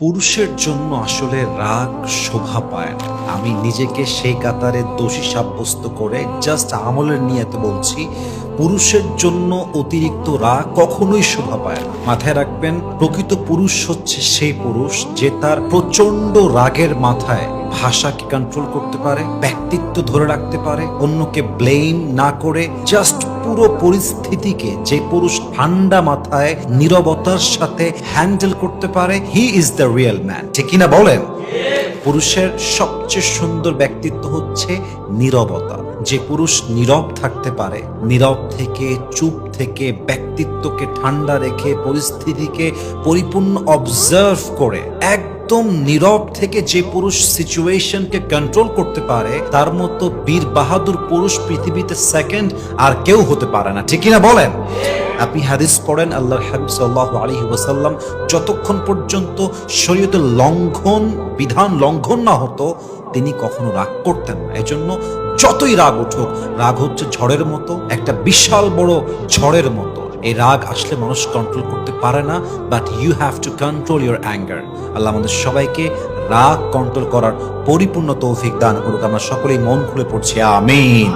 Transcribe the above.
পুরুষের জন্য আসলে রাগ শোভা পায় না। আমি নিজেকে সেই কাতারে দোষী সাব্যস্ত করে জাস্ট আমলের নিয়তে বলছি, পুরুষের জন্য অতিরিক্ত রাগ কখনোই শোভা পায় না। মাথায় রাখবেন, প্রকৃত পুরুষ হচ্ছে সেই পুরুষ যে তার প্রচন্ড রাগের মাথায় ভাষাকে কন্ট্রোল করতে পারে, ব্যক্তিত্ব ধরে রাখতে পারে, অন্যকে ব্লেম না করে জাস্ট পুরো পরিস্থিতিকে যে পুরুষ ঠান্ডা মাথায় নীরবতার সাথে হ্যান্ডেল করতে পারে, he is the real man. ঠিক কিনা বলেন? পুরুষের সবচেয়ে সুন্দর ব্যক্তিত্ব হচ্ছে নীরবতা। যে পুরুষ নীরব থাকতে পারে, নীরব থেকে, চুপ থেকে, ব্যক্তিত্বকে ঠান্ডা রেখে, পরিস্থিতিকে পরিপূর্ণ অবজার্ভ করে, একদম নীরব থেকে যে পুরুষ সিচুয়েশনকে কন্ট্রোল করতে পারে, তার মতো বীর বাহাদুর পুরুষ পৃথিবীতে সেকেন্ড আর কেউ হতে পারে না। ঠিক কিনা বলেন? আপনি হাদিস পড়েন, আল্লাহর হাবিব সাল্লাল্লাহু আলাইহি ওয়াসাল্লাম যতক্ষণ পর্যন্ত শরীয়তের বিধান লঙ্ঘন না হতো, তিনি কখনো রাগ করতেন না। এজন্য যতই রাগ উঠুক, রাগ হচ্ছে ঝড়ের মতো, একটা বিশাল বড় ঝড়ের মতো। এই রাগ আসলে মানুষ কন্ট্রোল করতে পারে না, but you have to control your anger. Allah আমাদের সবাইকে রাগ কন্ট্রোল করার পরিপূর্ণ তৌফিক দান করুক। আমরা সকলেই মন খুলে পড়ছি আমিন।